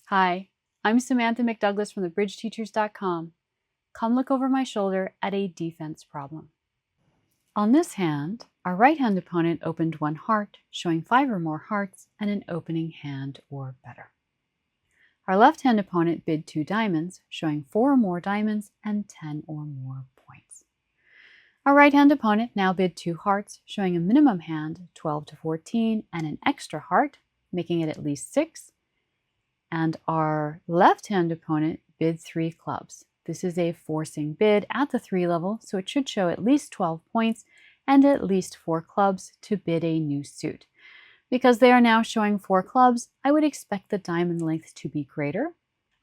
Hi, I'm Samantha McDouglas from thebridgeteachers.com. Come look over my shoulder at a defense problem. On this hand, our right-hand opponent opened one heart, showing 5 or more hearts and an opening hand or better. Our left-hand opponent bid 2 diamonds, showing 4 or more diamonds and 10 or more points. Our right-hand opponent now bid 2 hearts, showing a minimum hand, 12 to 14, and an extra heart, making it at least 6. And our left-hand opponent bid 3 clubs. This is a forcing bid at the 3 level, so it should show at least 12 points and at least 4 clubs to bid a new suit. Because they are now showing 4 clubs, I would expect the diamond length to be greater.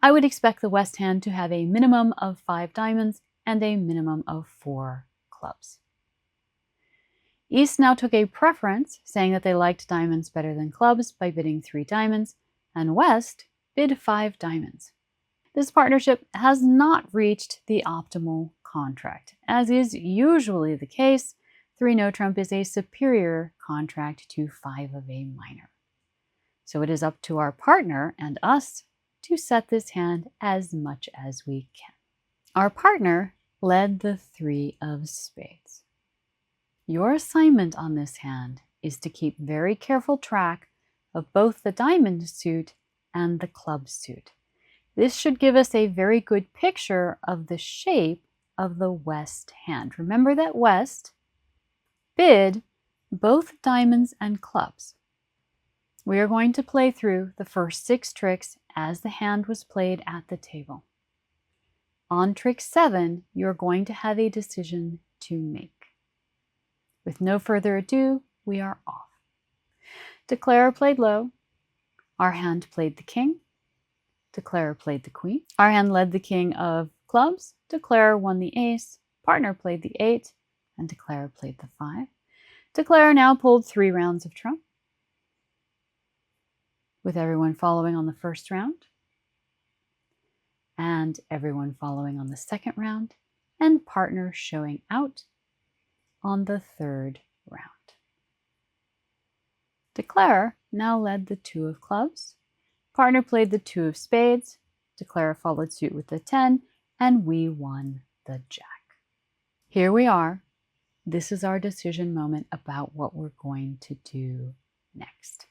I would expect the west hand to have a minimum of 5 diamonds and a minimum of 4 clubs. East now took a preference, saying that they liked diamonds better than clubs by bidding 3 diamonds, and West bid 5 diamonds. This partnership has not reached the optimal contract. As is usually the case, 3 no trump is a superior contract to 5 of a minor. So it is up to our partner and us to set this hand as much as we can. Our partner led the 3 of spades. Your assignment on this hand is to keep very careful track of both the diamond suit and the club suit. This should give us a very good picture of the shape of the west hand. Remember that West bid both diamonds and clubs. We are going to play through the first 6 tricks as the hand was played at the table. On trick 7, you're going to have a decision to make. With no further ado, we are off. Declarer played low. Our hand played the king. Declarer played the queen. Our hand led the king of clubs. Declarer won the ace. Partner played the 8, and Declarer played the 5. Declarer now pulled 3 rounds of trump, with everyone following on the first round, and everyone following on the second round, and partner showing out on the third round. Declarer now led the 2 of clubs. Partner played the 2 of spades. Declarer followed suit with the 10, and we won the jack. Here we are. This is our decision moment about what we're going to do next.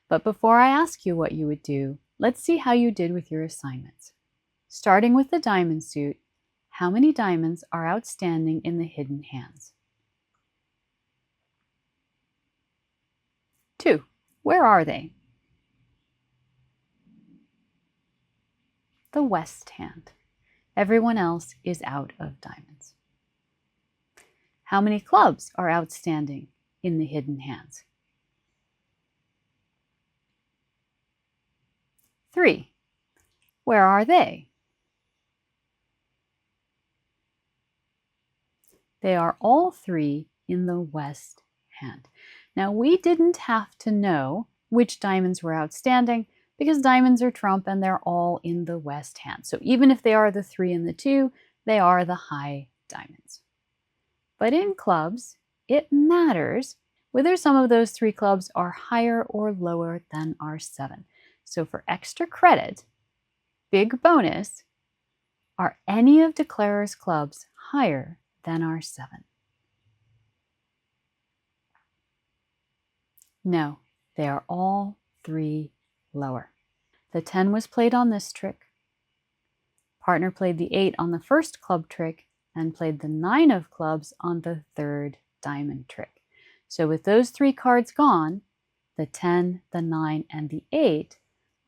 But before I ask you what you would do, let's see how you did with your assignments. Starting with the diamond suit, how many diamonds are outstanding in the hidden hands? 2. Where are they? The west hand. Everyone else is out of diamonds. How many clubs are outstanding in the hidden hands? 3. Where are they? They are all 3 in the west hand. Now, we didn't have to know which diamonds were outstanding because diamonds are trump and they're all in the west hand. So even if they are the 3 and the 2, they are the high diamonds. But in clubs, it matters whether some of those 3 clubs are higher or lower than our 7. So for extra credit, big bonus, are any of Declarer's clubs higher than our 7? No, they are all 3 lower. The 10 was played on this trick. Partner played the 8 on the first club trick and played the 9 of clubs on the third diamond trick. So with those 3 cards gone, the 10, the 9, and the 8,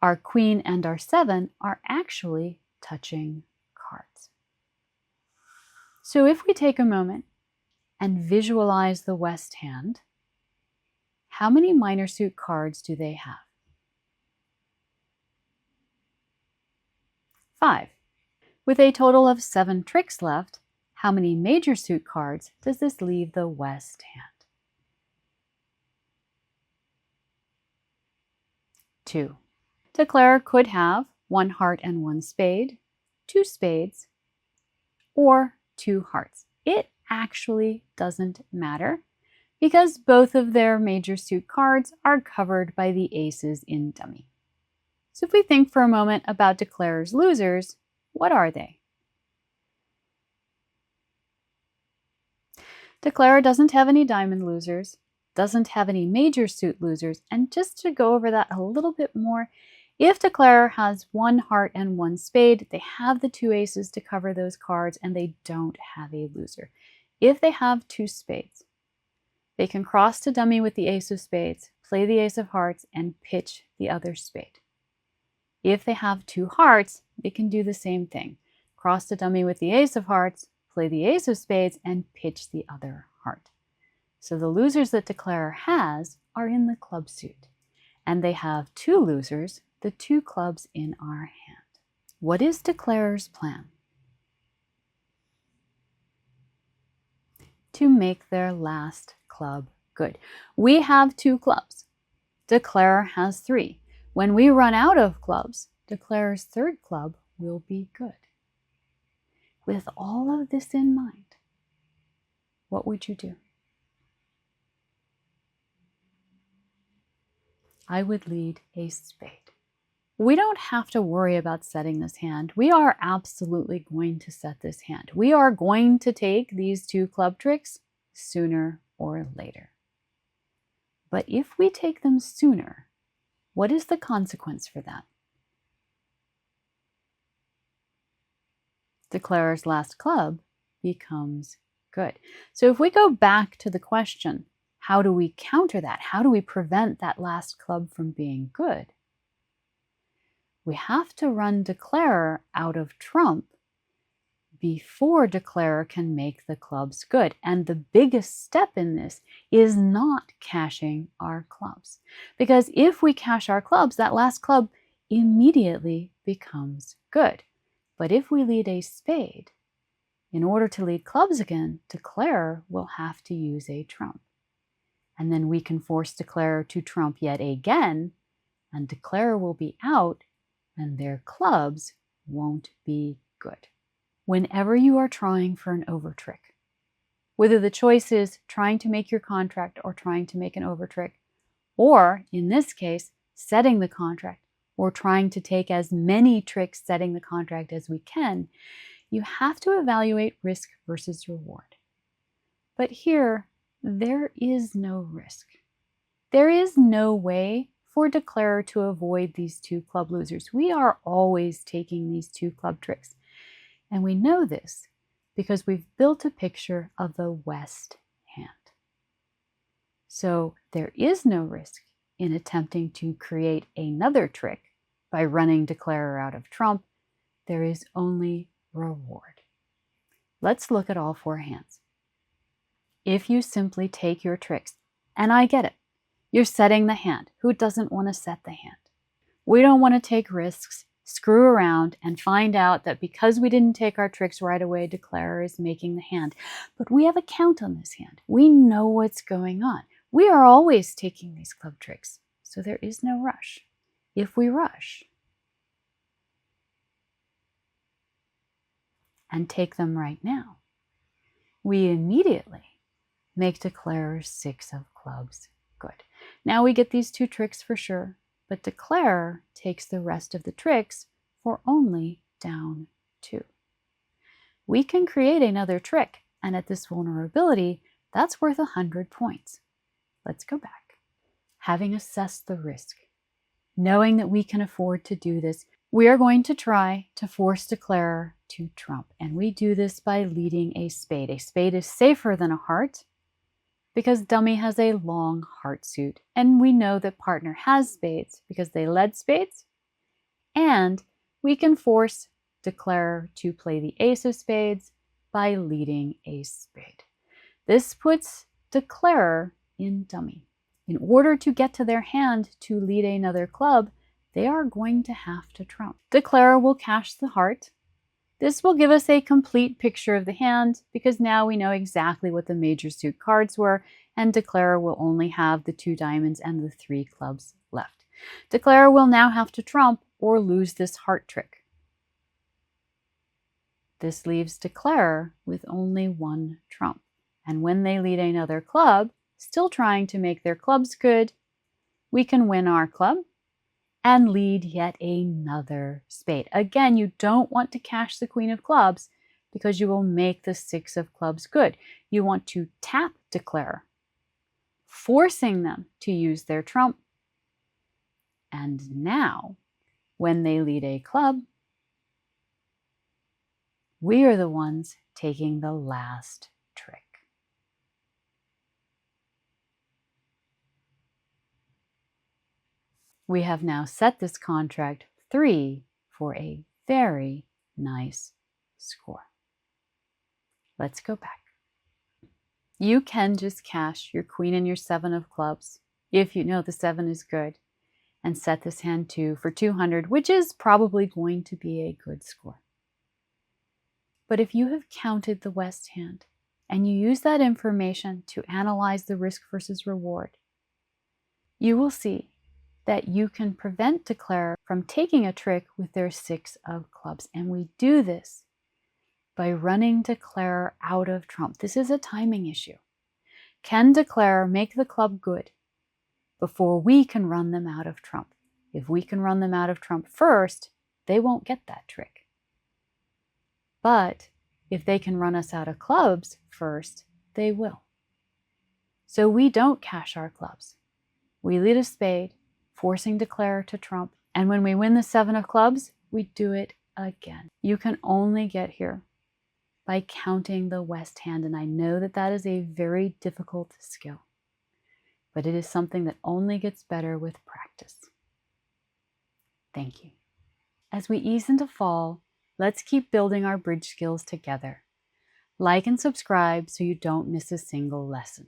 our queen and our 7 are actually touching cards. So if we take a moment and visualize the west hand, how many minor suit cards do they have? 5. With a total of 7 tricks left, how many major suit cards does this leave the west hand? 2. Declarer could have 1 heart and 1 spade, 2 spades, or 2 hearts. It actually doesn't matter because both of their major suit cards are covered by the aces in dummy. So if we think for a moment about Declarer's losers, what are they? Declarer doesn't have any diamond losers, doesn't have any major suit losers, and just to go over that a little bit more, if Declarer has one heart and one spade, they have the two aces to cover those cards and they don't have a loser. If they have two spades, they can cross to dummy with the ace of spades, play the ace of hearts, and pitch the other spade. If they have two hearts, they can do the same thing. Cross to dummy with the ace of hearts, play the ace of spades, and pitch the other heart. So the losers that Declarer has are in the club suit. And they have two losers, the two clubs in our hand. What is Declarer's plan? To make their last club good. We have two clubs. Declarer has three. When we run out of clubs, Declarer's third club will be good. With all of this in mind, what would you do? I would lead a spade. We don't have to worry about setting this hand. We are absolutely going to set this hand. We are going to take these two club tricks sooner or later. But if we take them sooner, what is the consequence for that? Declarer's last club becomes good. So if we go back to the question, how do we counter that? How do we prevent that last club from being good? We have to run Declarer out of trump before Declarer can make the clubs good. And the biggest step in this is not cashing our clubs. Because if we cash our clubs, that last club immediately becomes good. But if we lead a spade, in order to lead clubs again, Declarer will have to use a trump. And then we can force Declarer to trump yet again, and Declarer will be out, and their clubs won't be good. Whenever you are trying for an over trick, whether the choice is trying to make your contract or trying to make an over trick, or in this case, setting the contract, or trying to take as many tricks setting the contract as we can, you have to evaluate risk versus reward. But here, there is no risk. There is no way for Declarer to avoid these two club losers. We are always taking these two club tricks. And we know this because we've built a picture of the West hand. So there is no risk in attempting to create another trick by running Declarer out of trump. There is only reward. Let's look at all four hands. If you simply take your tricks, and I get it, you're setting the hand. Who doesn't want to set the hand? We don't want to take risks, screw around, and find out that because we didn't take our tricks right away, Declarer is making the hand. But we have a count on this hand. We know what's going on. We are always taking these club tricks, so there is no rush. If we rush and take them right now, we immediately make Declarer's six of clubs good. Now we get these two tricks for sure, but Declarer takes the rest of the tricks for only down two. We can create another trick, and at this vulnerability, that's worth 100 points. Let's go back. Having assessed the risk, knowing that we can afford to do this, we are going to try to force Declarer to trump, and we do this by leading a spade. A spade is safer than a heart, because dummy has a long heart suit, and we know that partner has spades because they led spades, and we can force Declarer to play the ace of spades by leading a spade. This puts Declarer in dummy. In order to get to their hand to lead another club, they are going to have to trump. Declarer will cash the heart. This will give us a complete picture of the hand because now we know exactly what the major suit cards were, and Declarer will only have the two diamonds and the three clubs left. Declarer will now have to trump or lose this heart trick. This leaves Declarer with only one trump. And when they lead another club, still trying to make their clubs good, we can win our club, and lead yet another spade. Again, you don't want to cash the queen of clubs because you will make the 6 of clubs good. You want to tap declare, forcing them to use their trump. And now, when they lead a club, we are the ones taking the last trick. We have now set this contract 3 for a very nice score. Let's go back. You can just cash your queen and your 7 of clubs if you know the 7 is good and set this hand for 200, which is probably going to be a good score. But if you have counted the West hand and you use that information to analyze the risk versus reward, you will see that you can prevent declare from taking a trick with their 6 of clubs. And we do this by running declare out of trump. This is a timing issue. Can declare make the club good before we can run them out of trump? If we can run them out of trump first, they won't get that trick. But if they can run us out of clubs first, they will. So we don't cash our clubs. We lead a spade, forcing declare to trump. And when we win the 7 of clubs, we do it again. You can only get here by counting the West hand. And I know that that is a very difficult skill, but it is something that only gets better with practice. Thank you. As we ease into fall, let's keep building our bridge skills together. Like and subscribe so you don't miss a single lesson.